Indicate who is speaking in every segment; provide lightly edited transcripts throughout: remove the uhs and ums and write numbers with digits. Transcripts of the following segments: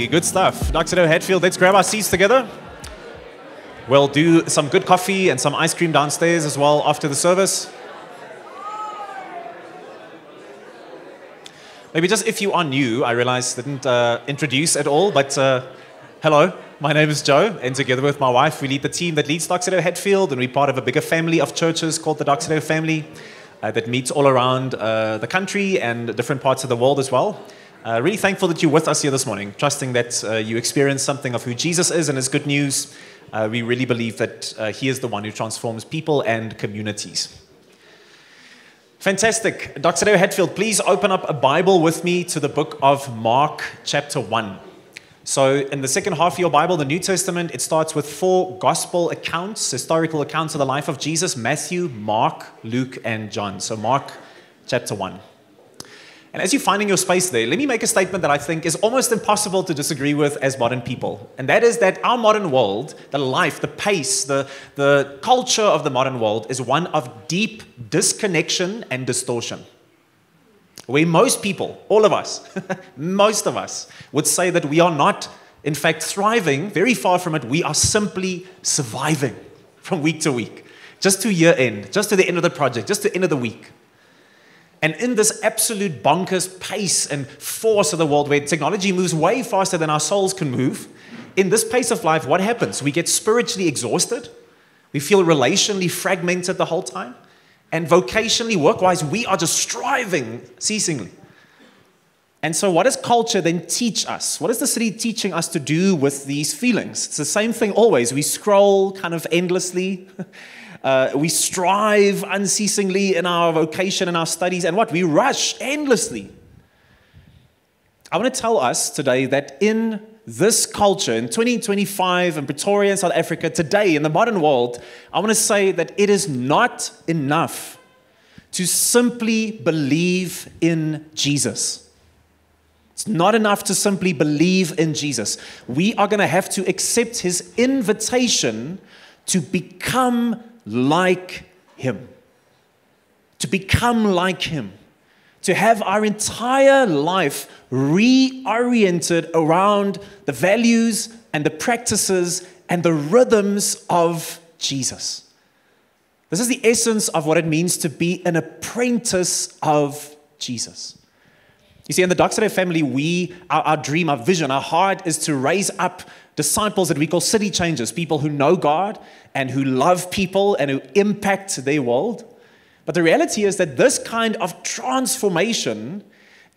Speaker 1: Hey, good stuff. Dr. Hatfield, let's grab our seats together. We'll do some good coffee and some ice cream downstairs as well after the service. Maybe just if you are new, I realize I didn't introduce at all, but hello, my name is Joe, and together with my wife, we lead the team that leads Dr. Hatfield, and we're part of a bigger family of churches called the Dr. family that meets all around the country and different parts of the world as well. Really thankful that you're with us here this morning, trusting that you experience something of who Jesus is and his good news. We really believe that he is the one who transforms people and communities. Fantastic. Dr. Hatfield, please open up a Bible with me to the book of Mark, chapter 1. So in the second half of your Bible, the New Testament, it starts with 4 gospel accounts, historical accounts of the life of Jesus: Matthew, Mark, Luke, and John. So Mark, chapter 1. And as you're finding your space there, let me make a statement that I think is almost impossible to disagree with as modern people. And that is that our modern world, the life, the pace, the culture of the modern world is one of deep disconnection and distortion. Where most people, all of us, most of us, would say that we are not, in fact, thriving, very far from it. We are simply surviving from week to week, just to year end, just to the end of the project, just to the end of the week. And in this absolute bonkers pace and force of the world where technology moves way faster than our souls can move, in this pace of life, what happens? We get spiritually exhausted. We feel relationally fragmented the whole time. And vocationally, work-wise, we are just striving ceasingly. And so what does culture then teach us? What is the city teaching us to do with these feelings? It's the same thing always. We scroll kind of endlessly. We strive unceasingly in our vocation and our studies. And what? We rush endlessly. I want to tell us today that in this culture, in 2025, in Pretoria, in South Africa, today, in the modern world, I want to say that it is not enough to simply believe in Jesus. It's not enough to simply believe in Jesus. We are going to have to accept his invitation to become like him. To become like him. To have our entire life reoriented around the values and the practices and the rhythms of Jesus. This is the essence of what it means to be an apprentice of Jesus. You see, in the Dr. family, our dream, our vision, our heart is to raise up disciples that we call city changers, people who know God and who love people and who impact their world. But the reality is that this kind of transformation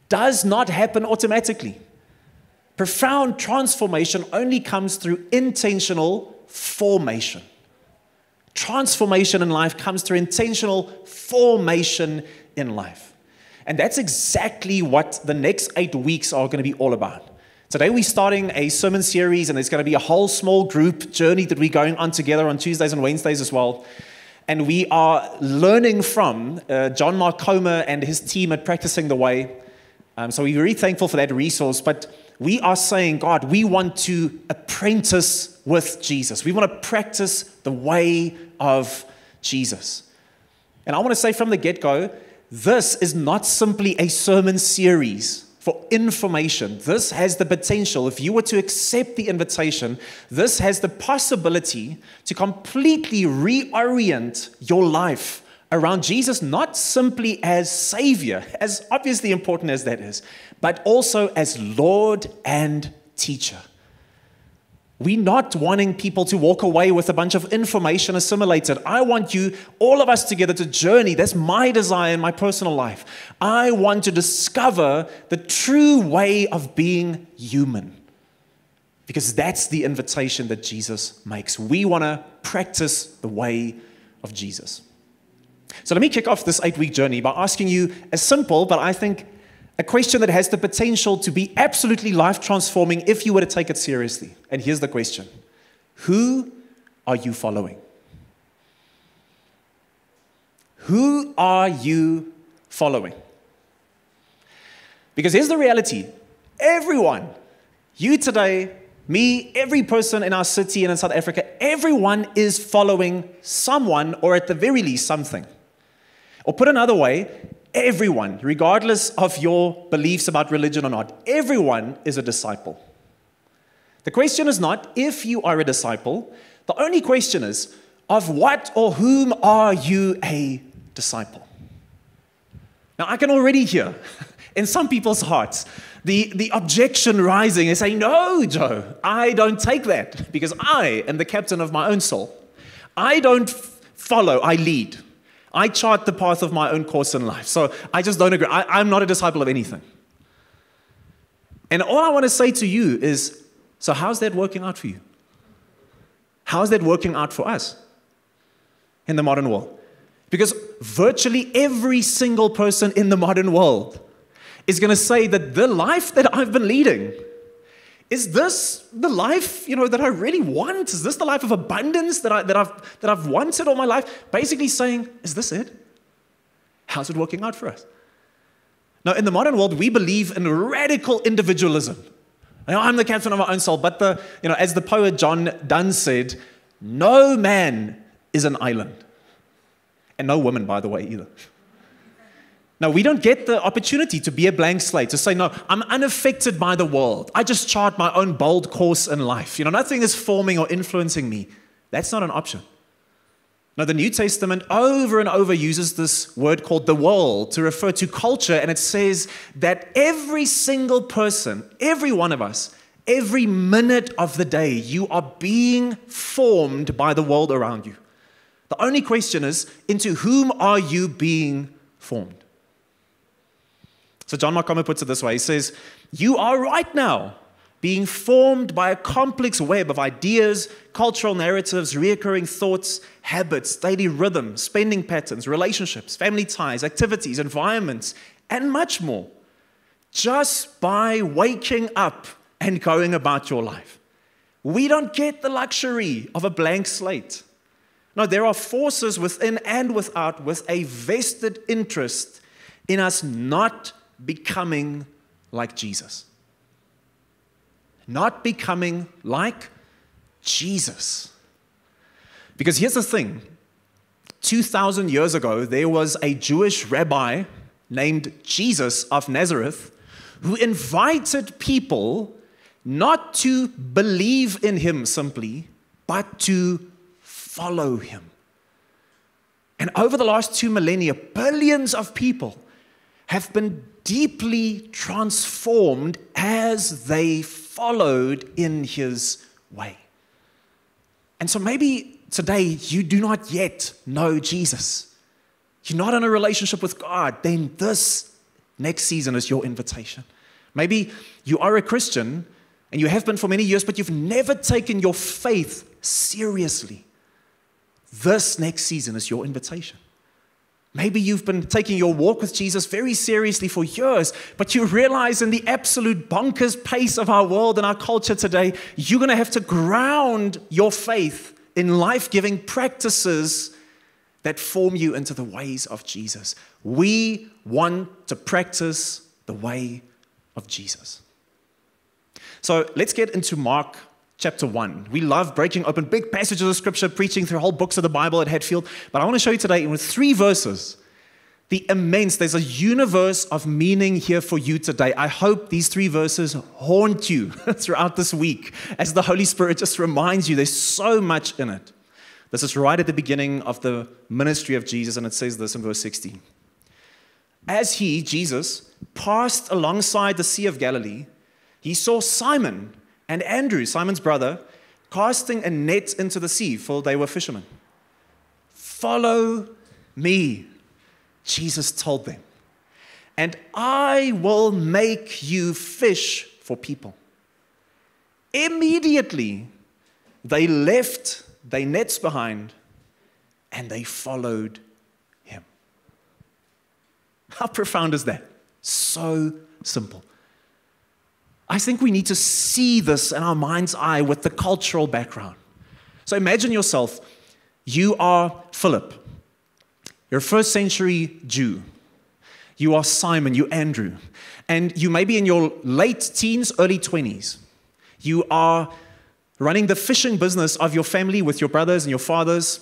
Speaker 1: does not happen automatically. Profound transformation only comes through intentional formation. Transformation in life comes through intentional formation in life. And that's exactly what the next 8 weeks are going to be all about. Today we're starting a sermon series, and there's going to be a whole small group journey that we're going on together on Tuesdays and Wednesdays as well. And we are learning from John Mark Comer and his team at Practicing the Way. So we're very thankful for that resource. But we are saying, God, we want to apprentice with Jesus. We want to practice the way of Jesus. And I want to say from the get-go, this is not simply a sermon series for information. This has the potential, if you were to accept the invitation, this has the possibility to completely reorient your life around Jesus, not simply as Savior, as obviously important as that is, but also as Lord and teacher. We're not wanting people to walk away with a bunch of information assimilated. I want you, all of us together, to journey. That's my desire in my personal life. I want to discover the true way of being human. Because that's the invitation that Jesus makes. We want to practice the way of Jesus. So let me kick off this 8-week journey by asking you a simple, but I think a question that has the potential to be absolutely life-transforming if you were to take it seriously. And here's the question. Who are you following? Who are you following? Because here's the reality. Everyone, you today, me, every person in our city and in South Africa, everyone is following someone, or at the very least, something. Or put another way, everyone, regardless of your beliefs about religion or not, everyone is a disciple. The question is not if you are a disciple. The only question is, of what or whom are you a disciple? Now, I can already hear in some people's hearts the objection rising and saying, no, Joe, I don't take that because I am the captain of my own soul. I don't follow, I lead. I chart the path of my own course in life. So I just don't agree. I'm not a disciple of anything. And all I want to say to you is, so how's that working out for you? How's that working out for us in the modern world? Because virtually every single person in the modern world is going to say that the life that I've been leading, is this the life, that I really want? Is this the life of abundance that I've wanted all my life? Basically saying, is this it? How's it working out for us? Now, in the modern world, we believe in radical individualism. I'm the captain of my own soul, but as the poet John Donne said, no man is an island. And no woman, by the way, either. Now, we don't get the opportunity to be a blank slate, to say, no, I'm unaffected by the world. I just chart my own bold course in life. Nothing is forming or influencing me. That's not an option. Now, the New Testament over and over uses this word called the world to refer to culture, and it says that every single person, every one of us, every minute of the day, you are being formed by the world around you. The only question is, into whom are you being formed? So John Mark Comer puts it this way. He says, you are right now being formed by a complex web of ideas, cultural narratives, recurring thoughts, habits, daily rhythms, spending patterns, relationships, family ties, activities, environments, and much more, just by waking up and going about your life. We don't get the luxury of a blank slate. No, there are forces within and without with a vested interest in us not becoming like Jesus. Not becoming like Jesus. Because here's the thing. 2,000 years ago, there was a Jewish rabbi named Jesus of Nazareth who invited people not to believe in him simply, but to follow him. And over the last 2 millennia, billions of people have been deeply transformed as they followed in his way. And so maybe today you do not yet know Jesus. You're not in a relationship with God. Then this next season is your invitation. Maybe you are a Christian and you have been for many years, but you've never taken your faith seriously. This next season is your invitation. Maybe you've been taking your walk with Jesus very seriously for years, but you realize in the absolute bonkers pace of our world and our culture today, you're going to have to ground your faith in life-giving practices that form you into the ways of Jesus. We want to practice the way of Jesus. So let's get into Mark chapter 1. We love breaking open big passages of Scripture, preaching through whole books of the Bible at Hatfield. But I want to show you today in 3 verses, there's a universe of meaning here for you today. I hope these 3 verses haunt you throughout this week as the Holy Spirit just reminds you there's so much in it. This is right at the beginning of the ministry of Jesus, and it says this in verse 16. As he, Jesus, passed alongside the Sea of Galilee, he saw Simon and Andrew, Simon's brother, casting a net into the sea, for they were fishermen. Follow me, Jesus told them, and I will make you fish for people. Immediately, they left their nets behind and they followed him. How profound is that? So simple. I think we need to see this in our mind's eye with the cultural background. So imagine yourself, you are Philip. You're a first century Jew. You are Simon, you're Andrew. And you may be in your late teens, early 20s. You are running the fishing business of your family with your brothers and your fathers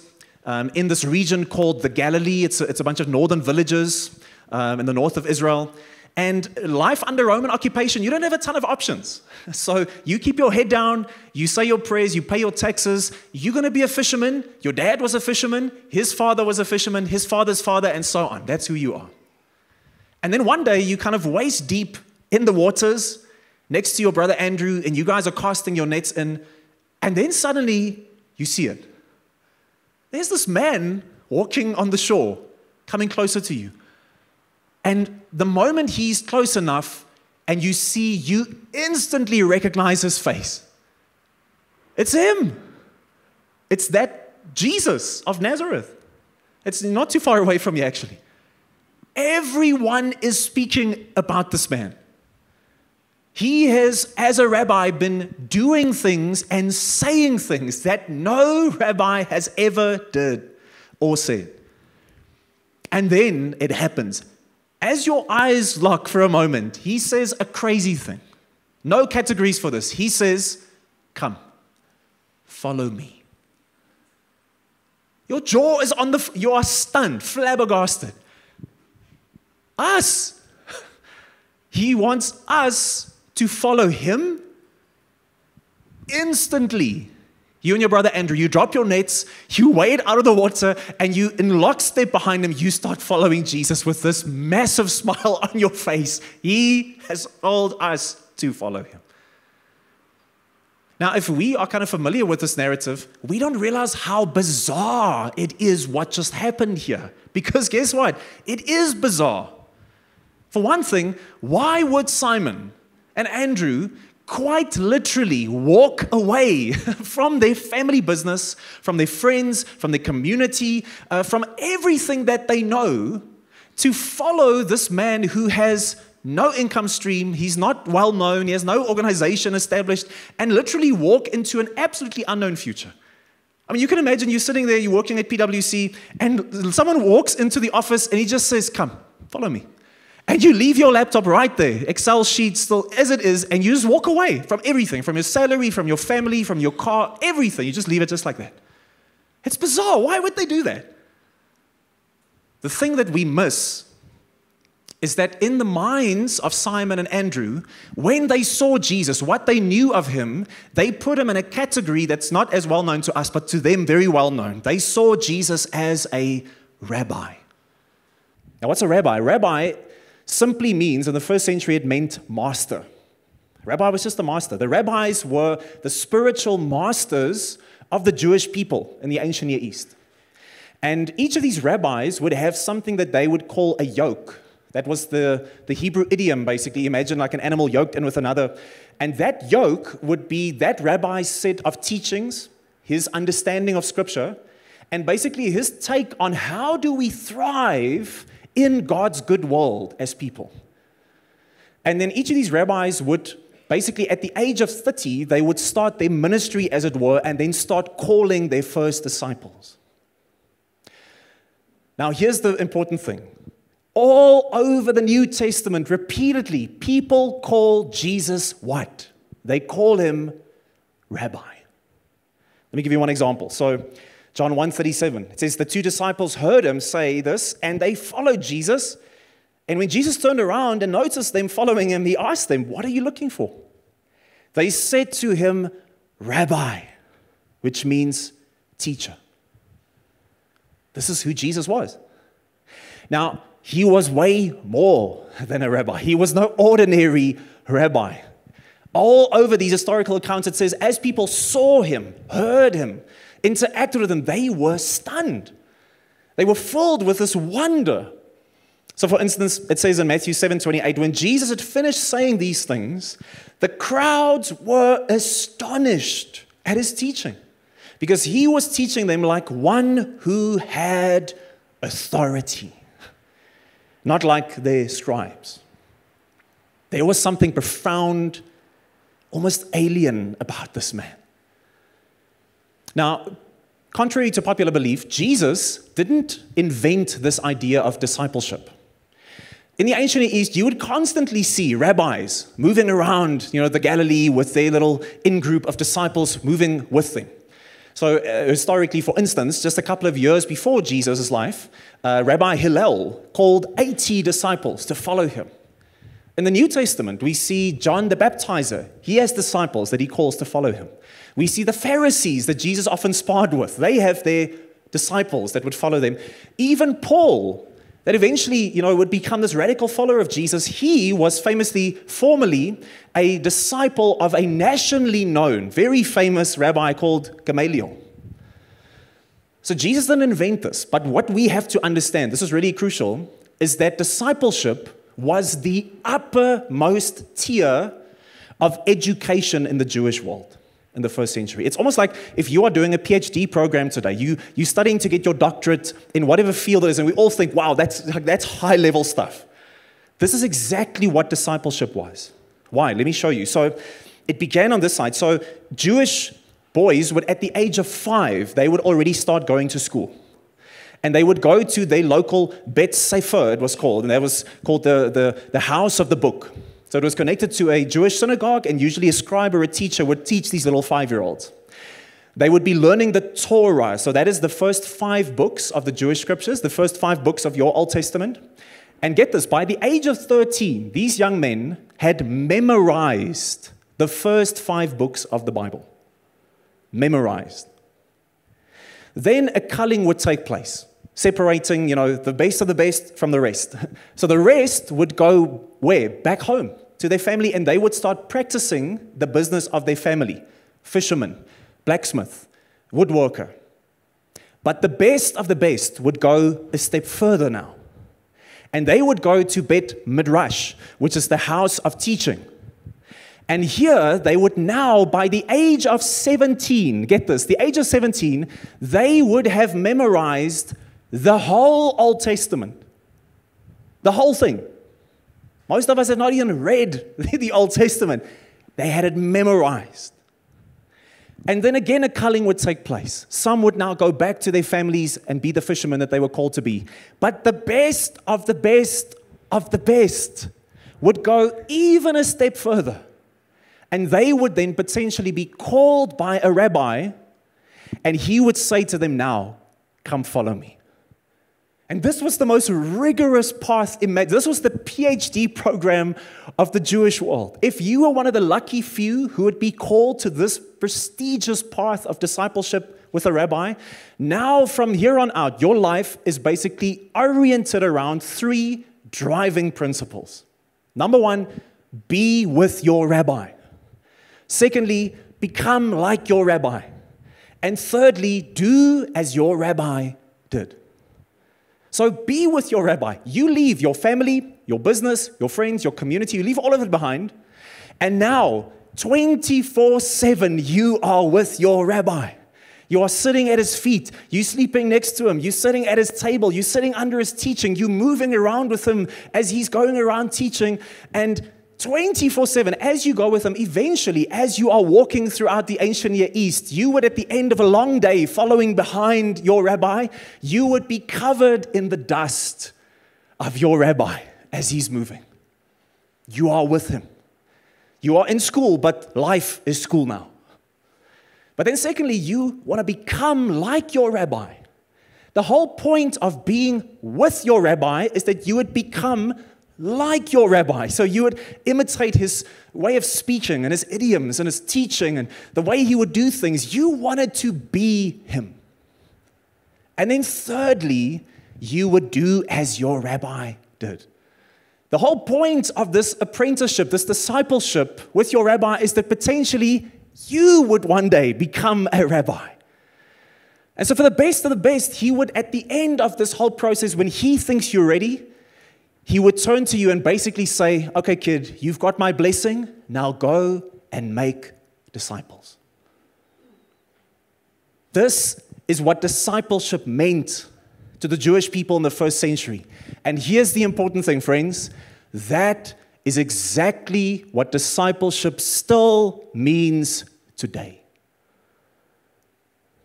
Speaker 1: in this region called the Galilee. It's a bunch of northern villages in the north of Israel. And life under Roman occupation, you don't have a ton of options. So you keep your head down, you say your prayers, you pay your taxes. You're going to be a fisherman. Your dad was a fisherman. His father was a fisherman. His father's father, and so on. That's who you are. And then one day you kind of waist deep in the waters next to your brother Andrew, and you guys are casting your nets in. And then suddenly you see it. There's this man walking on the shore, coming closer to you. And the moment he's close enough and you see, you instantly recognize his face. It's him. It's that Jesus of Nazareth. It's not too far away from you, actually. Everyone is speaking about this man. He has, as a rabbi, been doing things and saying things that no rabbi has ever did or said. And then it happens. As your eyes lock for a moment, he says a crazy thing. No categories for this. He says, come, follow me. Your jaw is on the, you are stunned, flabbergasted. Us. He wants us to follow him instantly. You and your brother Andrew, you drop your nets, you wade out of the water, and you, in lockstep behind him, you start following Jesus with this massive smile on your face. He has told us to follow him. Now, if we are kind of familiar with this narrative, we don't realize how bizarre it is what just happened here. Because guess what? It is bizarre. For one thing, why would Simon and Andrew quite literally walk away from their family business, from their friends, from their community, from everything that they know to follow this man who has no income stream, he's not well known, he has no organization established, and literally walk into an absolutely unknown future? I mean, you can imagine you're sitting there, you're working at PwC, and someone walks into the office and he just says, come, follow me. And you leave your laptop right there, Excel sheet still as it is, and you just walk away from everything, from your salary, from your family, from your car, everything. You just leave it just like that. It's bizarre. Why would they do that? The thing that we miss is that in the minds of Simon and Andrew, when they saw Jesus, what they knew of him, they put him in a category that's not as well known to us, but to them very well known. They saw Jesus as a rabbi. Now, what's a rabbi? Rabbi simply means, in the first century, it meant master. Rabbi was just a master. The rabbis were the spiritual masters of the Jewish people in the ancient Near East. And each of these rabbis would have something that they would call a yoke. That was the Hebrew idiom, basically. Imagine like an animal yoked in with another. And that yoke would be that rabbi's set of teachings, his understanding of Scripture, and basically his take on how do we thrive in God's good world as people. And then each of these rabbis would basically, at the age of 30, they would start their ministry, as it were, and then start calling their first disciples. Now, here's the important thing. All over the New Testament, repeatedly, people call Jesus what? They call him Rabbi. Let me give you one example. So, John 1:37, it says, the two disciples heard him say this, and they followed Jesus. And when Jesus turned around and noticed them following him, he asked them, what are you looking for? They said to him, Rabbi, which means teacher. This is who Jesus was. Now, he was way more than a rabbi. He was no ordinary rabbi. All over these historical accounts, it says, as people saw him, heard him, interacted with him, they were stunned. They were filled with this wonder. So, for instance, it says in Matthew 7:28, when Jesus had finished saying these things, the crowds were astonished at his teaching, because he was teaching them like one who had authority, not like their scribes. There was something profound, almost alien about this man. Now, contrary to popular belief, Jesus didn't invent this idea of discipleship. In the ancient Near East, you would constantly see rabbis moving around, the Galilee with their little in-group of disciples moving with them. So historically, for instance, just a couple of years before Jesus' life, Rabbi Hillel called 80 disciples to follow him. In the New Testament, we see John the Baptizer. He has disciples that he calls to follow him. We see the Pharisees that Jesus often sparred with. They have their disciples that would follow them. Even Paul, that eventually, would become this radical follower of Jesus. He was formerly a disciple of a nationally known, very famous rabbi called Gamaliel. So Jesus didn't invent this, but what we have to understand, this is really crucial, is that discipleship was the uppermost tier of education in the Jewish world in the first century. It's almost like if you are doing a PhD program today, you're studying to get your doctorate in whatever field it is, and we all think, wow, that's high-level stuff. This is exactly what discipleship was. Why? Let me show you. So it began on this side. So Jewish boys would, at the age of 5, they would already start going to school. And they would go to their local Bet Sefer, it was called, and that was called the house of the book. So it was connected to a Jewish synagogue, and usually a scribe or a teacher would teach these little 5-year-olds. They would be learning the Torah. So that is the first 5 books of the Jewish scriptures, the first 5 books of your Old Testament. And get this, by the age of 13, these young men had memorized the first 5 books of the Bible. Memorized. Then a culling would take place, separating, the best of the best from the rest. So the rest would go where? Back home to their family, and they would start practicing the business of their family. Fisherman, blacksmith, woodworker. But the best of the best would go a step further now. And they would go to Bet Midrash, which is the house of teaching. And here, they would now, by the age of 17, get this, the age of 17, they would have memorized the whole Old Testament. The whole thing. Most of us have not even read the Old Testament. They had it memorized. And then again, a culling would take place. Some would now go back to their families and be the fishermen that they were called to be. But the best of the best of the best would go even a step further. And they would then potentially be called by a rabbi, and he would say to them, now, come follow me. And this was the most rigorous path. This was the PhD program of the Jewish world. If you were one of the lucky few who would be called to this prestigious path of discipleship with a rabbi, now from here on out, your life is basically oriented around 3 driving principles. Number 1, be with your rabbi. Secondly, become like your rabbi. And thirdly, do as your rabbi did. So be with your rabbi. You leave your family, your business, your friends, your community, you leave all of it behind. And now, 24/7, you are with your rabbi. You are sitting at his feet. You're sleeping next to him. You're sitting at his table. You're sitting under his teaching. You're moving around with him as he's going around teaching. And 24/7, as you go with him, eventually, as you are walking throughout the ancient Near East, you would, at the end of a long day, following behind your rabbi, you would be covered in the dust of your rabbi as he's moving. You are with him. You are in school, but life is school now. But then secondly, you want to become like your rabbi. The whole point of being with your rabbi is that you would become like your rabbi. So you would imitate his way of speaking and his idioms and his teaching and the way he would do things. You wanted to be him. And then thirdly, you would do as your rabbi did. The whole point of this apprenticeship, this discipleship with your rabbi is that potentially you would one day become a rabbi. And so for the best of the best, he would, at the end of this whole process, when he thinks you're ready, he would turn to you and basically say, okay, kid, you've got my blessing. Now go and make disciples. This is what discipleship meant to the Jewish people in the first century. And here's the important thing, friends. That is exactly what discipleship still means today.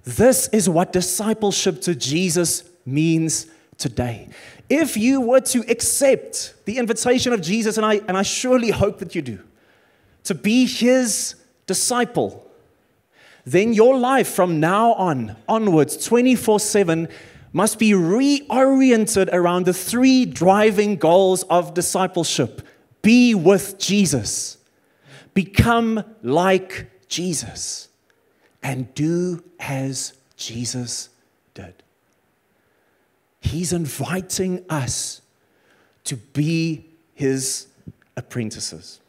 Speaker 1: This is what discipleship to Jesus means today. If you were to accept the invitation of Jesus, and I surely hope that you do, to be his disciple, then your life from now onwards, 24/7, must be reoriented around the 3 driving goals of discipleship. Be with Jesus. Become like Jesus. And do as Jesus did. He's inviting us to be His apprentices.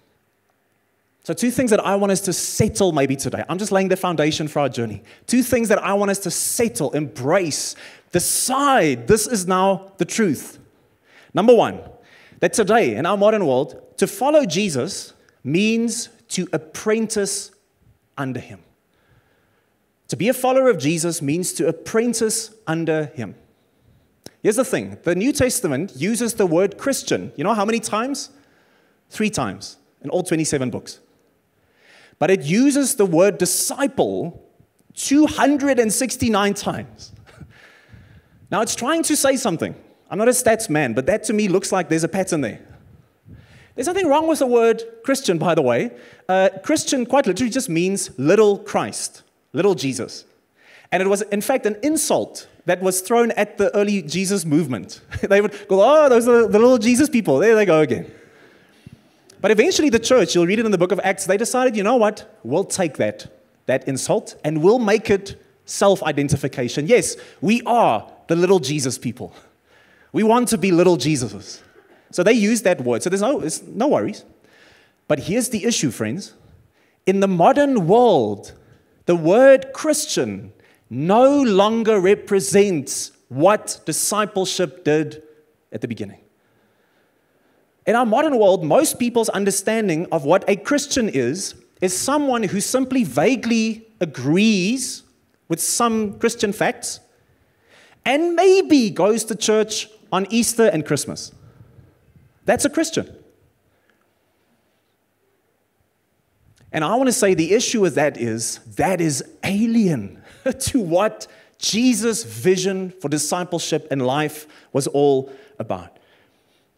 Speaker 1: So 2 things that I want us to settle maybe today. I'm just laying the foundation for our journey. 2 things that I want us to settle, embrace, decide this is now the truth. Number 1, that today in our modern world, to follow Jesus means to apprentice under Him. To be a follower of Jesus means to apprentice under Him. Here's the thing. The New Testament uses the word Christian. You know how many times? 3 times in all 27 books. But it uses the word disciple 269 times. Now, it's trying to say something. I'm not a stats man, but that to me looks like there's a pattern there. There's nothing wrong with the word Christian, by the way. Christian quite literally just means little Christ, little Jesus. And it was, in fact, an insult that was thrown at the early Jesus movement. They would go, oh, those are the little Jesus people. There they go again. But eventually the church, you'll read it in the book of Acts, they decided, you know what? We'll take that insult and we'll make it self-identification. Yes, we are the little Jesus people. We want to be little Jesuses. So they use that word. So there's no worries. But here's the issue, friends. In the modern world, the word Christian no longer represents what discipleship did at the beginning. In our modern world, most people's understanding of what a Christian is someone who simply vaguely agrees with some Christian facts and maybe goes to church on Easter and Christmas. That's a Christian. And I want to say the issue with that is alien to what Jesus' vision for discipleship and life was all about.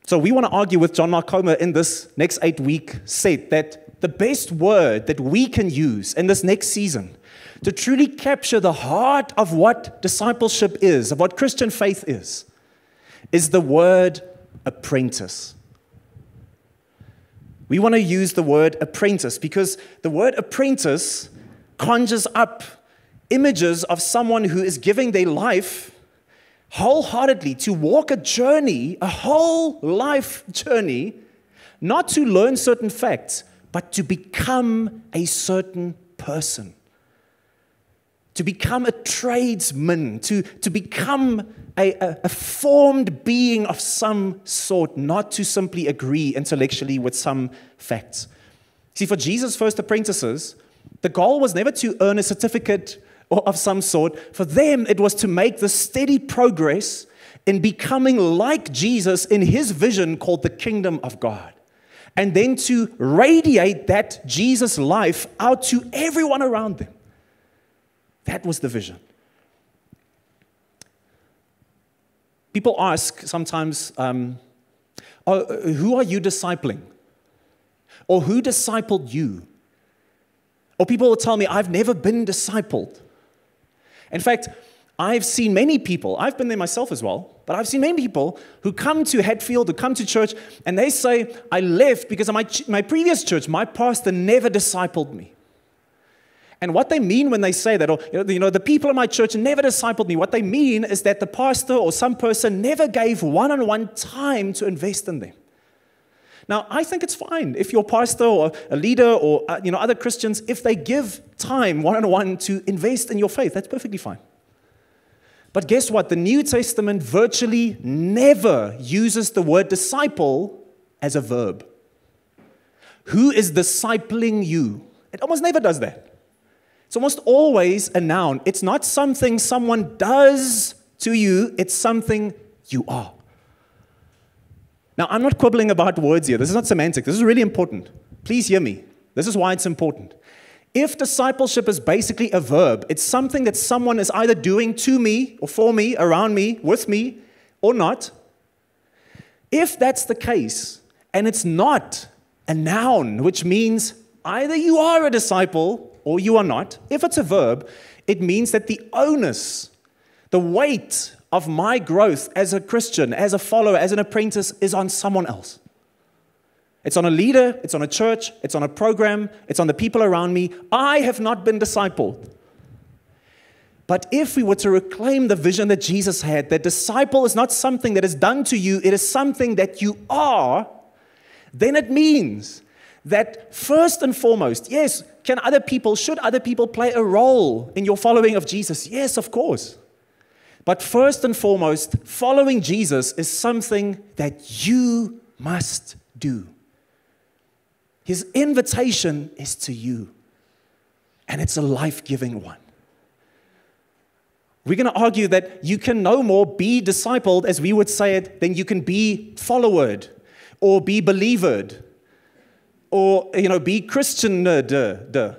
Speaker 1: So we want to argue with John Mark Comer in this next 8-week set that the best word that we can use in this next season to truly capture the heart of what discipleship is, of what Christian faith is the word apprentice. We want to use the word apprentice because the word apprentice conjures up images of someone who is giving their life wholeheartedly to walk a journey, a whole life journey, not to learn certain facts, but to become a certain person. To become a tradesman, to become a formed being of some sort, not to simply agree intellectually with some facts. See, for Jesus' first apprentices, the goal was never to earn a certificate or of some sort. For them, it was to make the steady progress in becoming like Jesus in His vision called the kingdom of God. And then to radiate that Jesus life out to everyone around them. That was the vision. People ask sometimes, who are you discipling? Or who discipled you? Or people will tell me, I've never been discipled. In fact, I've seen many people, I've been there myself as well, but I've seen many people who come to Hatfield, who come to church, and they say, I left because of my previous church, my pastor never discipled me. And what they mean when they say that, or the people in my church never discipled me, what they mean is that the pastor or some person never gave one-on-one time to invest in them. Now, I think it's fine if your pastor or a leader or other Christians, if they give time one-on-one to invest in your faith, that's perfectly fine. But guess what? The New Testament virtually never uses the word disciple as a verb. Who is discipling you? It almost never does that. It's almost always a noun. It's not something someone does to you. It's something you are. Now, I'm not quibbling about words here. This is not semantic. This is really important. Please hear me. This is why it's important. If discipleship is basically a verb, it's something that someone is either doing to me or for me, around me, with me, or not. If that's the case, and it's not a noun, which means either you are a disciple or you are not. If it's a verb, it means that the onus, the weight of my growth as a Christian, as a follower, as an apprentice is on someone else. It's on a leader, it's on a church, it's on a program, it's on the people around me. I have not been discipled. But if we were to reclaim the vision that Jesus had, that disciple is not something that is done to you, it is something that you are, then it means that first and foremost, yes, should other people play a role in your following of Jesus? Yes, of course. But first and foremost, following Jesus is something that you must do. His invitation is to you, and it's a life-giving one. We're going to argue that you can no more be discipled, as we would say it, than you can be followered, or be believered, or, be Christian. No.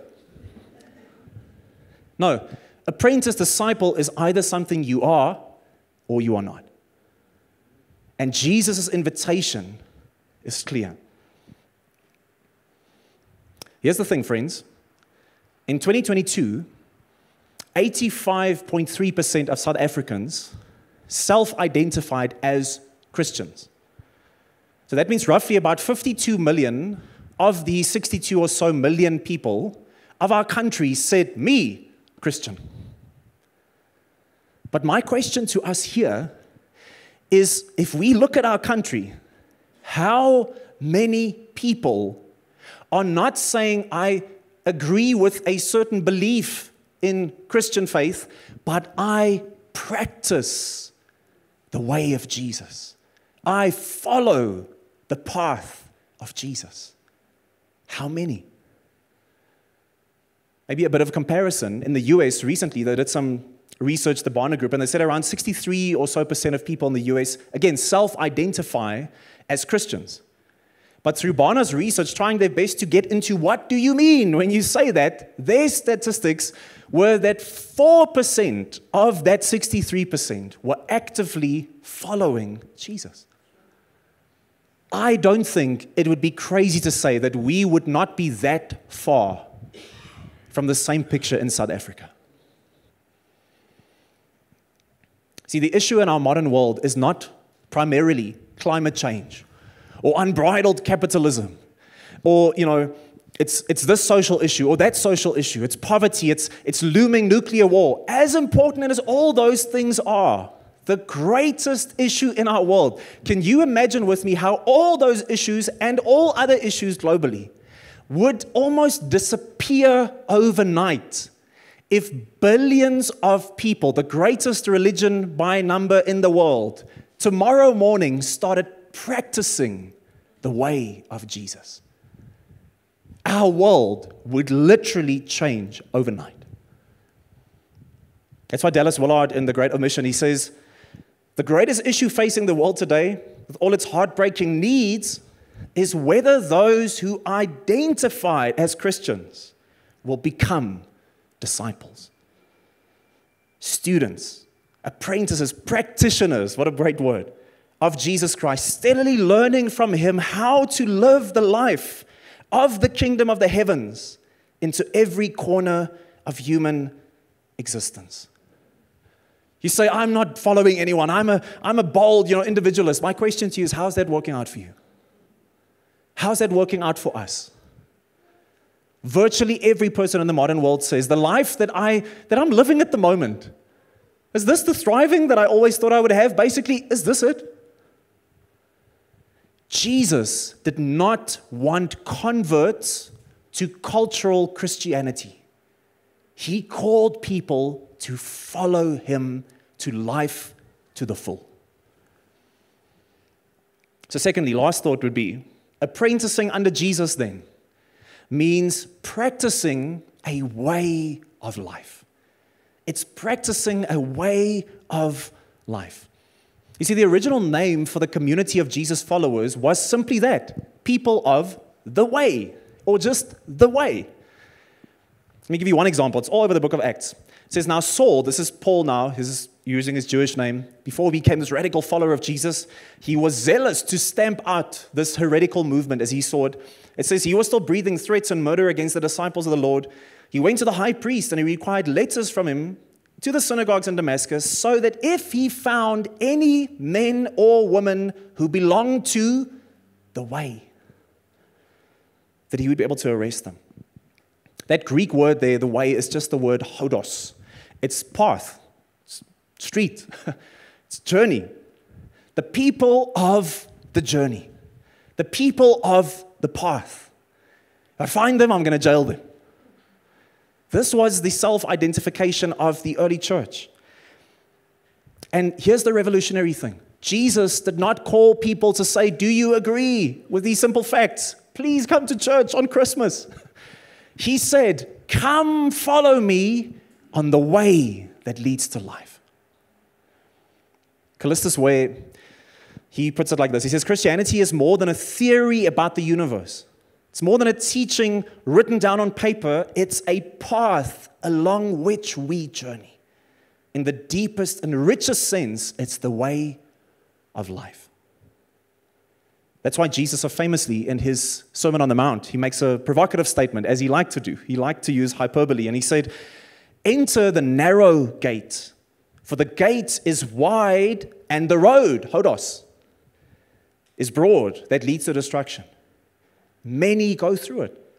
Speaker 1: Apprentice disciple is either something you are or you are not. And Jesus' invitation is clear. Here's the thing, friends. In 2022, 85.3% of South Africans self-identified as Christians. So that means roughly about 52 million of the 62 or so million people of our country said, me, Christian. But my question to us here is, if we look at our country, how many people are not saying, I agree with a certain belief in Christian faith, but I practice the way of Jesus. I follow the path of Jesus. How many? Maybe a bit of a comparison. In the US recently, they did some research, the Barna Group, and they said around 63 or so % of people in the US, again, self-identify as Christians. But through Barna's research, trying their best to get into what do you mean when you say that, their statistics were that 4% of that 63% were actively following Jesus. I don't think it would be crazy to say that we would not be that far from the same picture in South Africa. See, the issue in our modern world is not primarily climate change or unbridled capitalism, or, it's this social issue or that social issue. It's poverty, it's looming nuclear war. As important as all those things are, the greatest issue in our world, can you imagine with me how all those issues and all other issues globally would almost disappear overnight if billions of people, the greatest religion by number in the world, tomorrow morning started practicing the way of Jesus? Our world would literally change overnight. That's why Dallas Willard in The Great Omission, he says, the greatest issue facing the world today, with all its heartbreaking needs, is whether those who identify as Christians will become disciples. Students, apprentices, practitioners, what a great word, of Jesus Christ, steadily learning from Him how to live the life of the kingdom of the heavens into every corner of human existence. You say, I'm not following anyone. I'm a bold, individualist. My question to you is, how's that working out for you? How's that working out for us? Virtually every person in the modern world says, the life that I'm living at the moment, is this the thriving that I always thought I would have? Basically, is this it? Jesus did not want converts to cultural Christianity. He called people to follow Him to life to the full. So secondly, last thought would be, apprenticing under Jesus then means practicing a way of life. It's practicing a way of life. You see, the original name for the community of Jesus' followers was simply that, people of the way, or just the way. Let me give you one example. It's all over the book of Acts. It says, now Saul, this is Paul now, he's using his Jewish name, before he became this radical follower of Jesus, he was zealous to stamp out this heretical movement as he saw it. It says he was still breathing threats and murder against the disciples of the Lord. He went to the high priest and he required letters from him to the synagogues in Damascus, so that if he found any men or women who belonged to the way, that he would be able to arrest them. That Greek word there, the way, is just the word hodos. It's path, it's street, it's journey. The people of the journey. The people of the path. If I find them, I'm going to jail them. This was the self-identification of the early church. And here's the revolutionary thing. Jesus did not call people to say, do you agree with these simple facts? Please come to church on Christmas. He said, come follow me on the way that leads to life. Callistus Ware, he puts it like this. He says, Christianity is more than a theory about the universe. It's more than a teaching written down on paper. It's a path along which we journey. In the deepest and richest sense, it's the way of life. That's why Jesus so famously in his Sermon on the Mount, he makes a provocative statement, as he liked to do. He liked to use hyperbole, and he said, enter the narrow gate, for the gate is wide and the road, hodos, is broad that leads to destruction. Many go through it.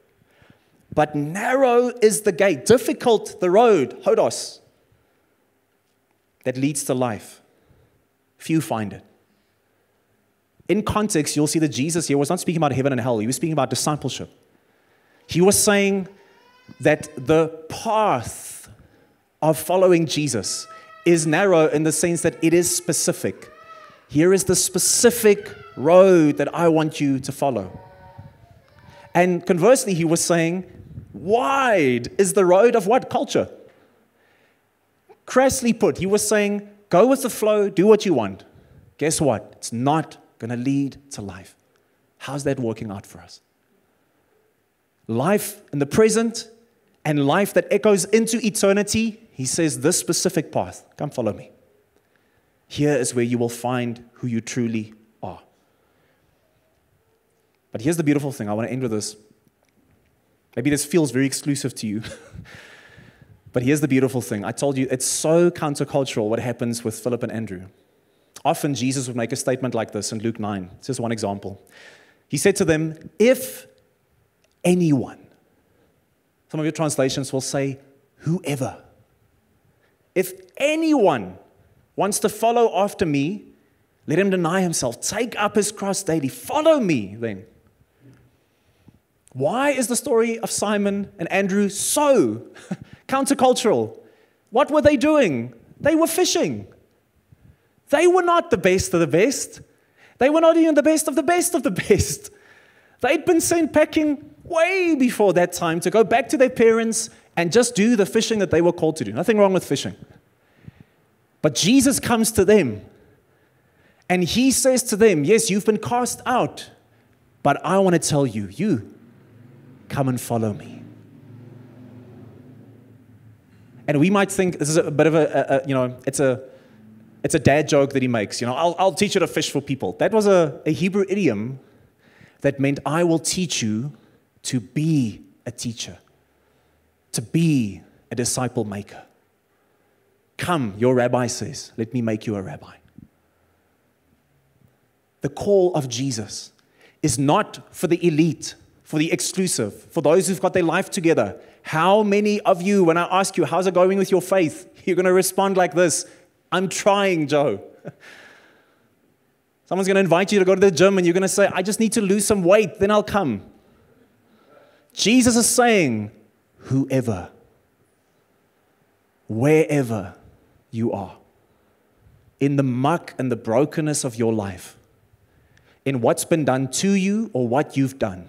Speaker 1: But narrow is the gate, difficult the road, hodos, that leads to life. Few find it. In context, you'll see that Jesus here was not speaking about heaven and hell. He was speaking about discipleship. He was saying that the path of following Jesus is narrow in the sense that it is specific. Here is the specific road that I want you to follow. And conversely, he was saying, wide is the road of what? Culture. Crassly put, he was saying, go with the flow, do what you want. Guess what? It's not going to lead to life. How's that working out for us? Life in the present and life that echoes into eternity, he says this specific path, come follow me. Here is where you will find who you truly are. But here's the beautiful thing. I want to end with this. Maybe this feels very exclusive to you. But here's the beautiful thing. I told you it's so countercultural what happens with Philip and Andrew. Often Jesus would make a statement like this in Luke 9. It's just one example. He said to them, if anyone, some of your translations will say, whoever. If anyone wants to follow after me, let him deny himself, take up his cross daily, follow me then. Why is the story of Simon and Andrew so countercultural? What were they doing? They were fishing. They were not the best of the best. They were not even the best of the best of the best. They'd been sent packing way before that time to go back to their parents and just do the fishing that they were called to do. Nothing wrong with fishing. But Jesus comes to them and he says to them, yes, you've been cast out, but I want to tell you, you come and follow me. And we might think this is a bit of it's a dad joke that he makes. I'll teach you to fish for people. That was a Hebrew idiom that meant I will teach you to be a teacher, to be a disciple maker. Come, your rabbi says, let me make you a rabbi. The call of Jesus is not for the elite, for the exclusive, for those who've got their life together. How many of you, when I ask you, how's it going with your faith? You're going to respond like this, I'm trying, Joe. Someone's going to invite you to go to the gym and you're going to say, I just need to lose some weight, then I'll come. Jesus is saying, whoever, wherever you are, in the muck and the brokenness of your life, in what's been done to you or what you've done,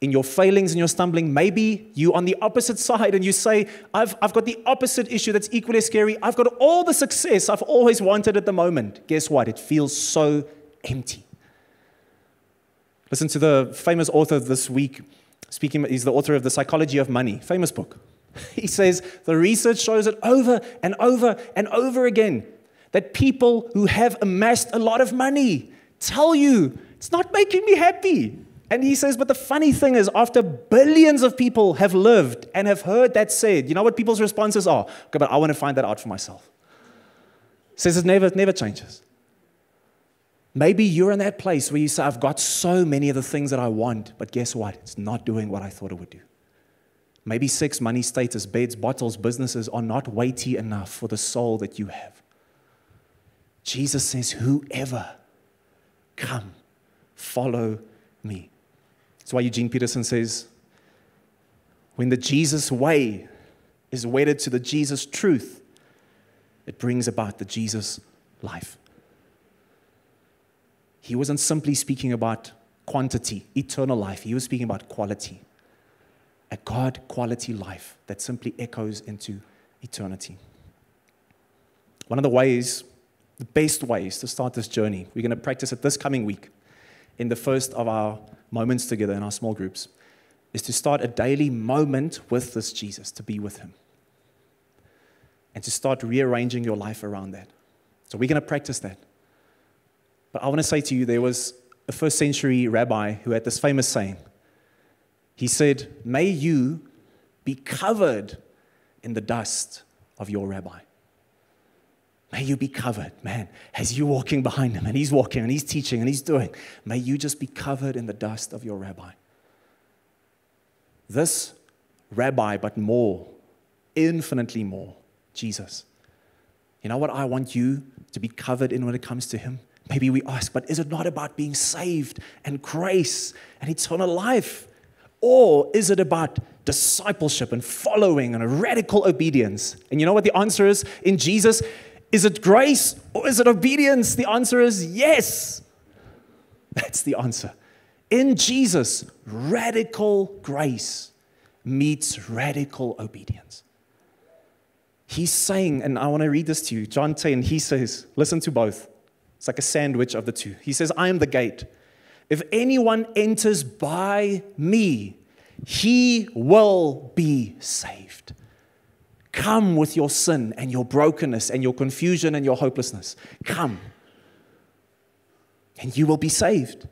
Speaker 1: in your failings and your stumbling, maybe you on the opposite side and you say, I've got the opposite issue that's equally scary. I've got all the success I've always wanted at the moment. Guess what? It feels so empty. Listen to the famous author this week speaking. He's the author of The Psychology of Money, famous book. He says, the research shows it over and over and over again that people who have amassed a lot of money tell you, it's not making me happy. And he says, but the funny thing is, after billions of people have lived and have heard that said, you know what people's responses are? Okay, but I want to find that out for myself. He says it never changes. Maybe you're in that place where you say, I've got so many of the things that I want, but guess what? It's not doing what I thought it would do. Maybe sex, money, status, beds, bottles, businesses are not weighty enough for the soul that you have. Jesus says, whoever, come, follow me. That's why Eugene Peterson says, when the Jesus way is wedded to the Jesus truth, it brings about the Jesus life. He wasn't simply speaking about quantity, eternal life. He was speaking about quality. A God quality life that simply echoes into eternity. One of the ways, the best ways to start this journey, we're going to practice it this coming week in the first of our moments together in our small groups, is to start a daily moment with this Jesus, to be with him. And to start rearranging your life around that. So we're going to practice that. But I want to say to you, there was a first century rabbi who had this famous saying. He said, may you be covered in the dust of your rabbi. May you be covered, man, as you're walking behind him and he's walking and he's teaching and he's doing. May you just be covered in the dust of your rabbi. This rabbi, but more, infinitely more, Jesus. You know what I want you to be covered in when it comes to him? Maybe we ask, but is it not about being saved and grace and eternal life? Or is it about discipleship and following and a radical obedience? And you know what the answer is in Jesus? Is it grace or is it obedience? The answer is yes. That's the answer. In Jesus, radical grace meets radical obedience. He's saying, and I want to read this to you, John 10, he says, listen to both. It's like a sandwich of the two. He says, I am the gate. If anyone enters by me, he will be saved. Come with your sin and your brokenness and your confusion and your hopelessness. Come. And you will be saved.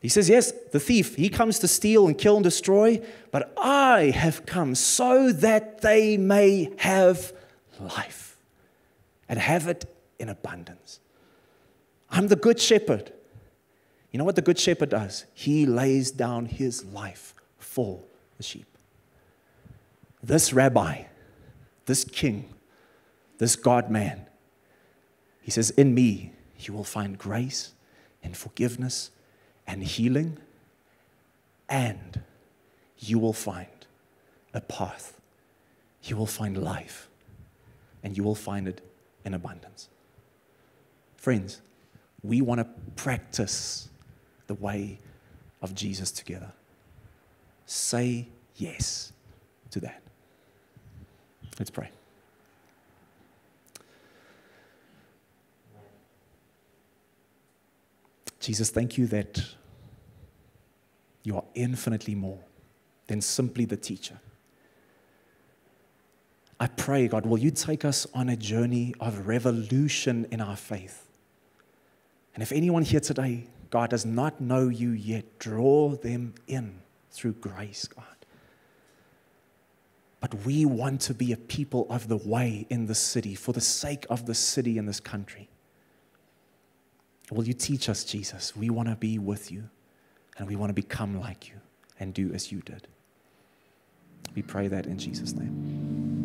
Speaker 1: He says, yes, the thief, he comes to steal and kill and destroy, but I have come so that they may have life and have it in abundance. I'm the good shepherd. You know what the good shepherd does? He lays down his life for the sheep. This rabbi, this king, this God-man, he says, in me you will find grace and forgiveness and healing, and you will find a path. You will find life, and you will find it in abundance. Friends, we want to practice the way of Jesus together. Say yes to that. Let's pray. Jesus, thank you that you are infinitely more than simply the teacher. I pray, God, will you take us on a journey of revolution in our faith? And if anyone here today, God, does not know you yet, draw them in through grace, God. But we want to be a people of the way in the city, for the sake of the city and this country. Will you teach us, Jesus? We want to be with you, and we want to become like you and do as you did. We pray that in Jesus' name.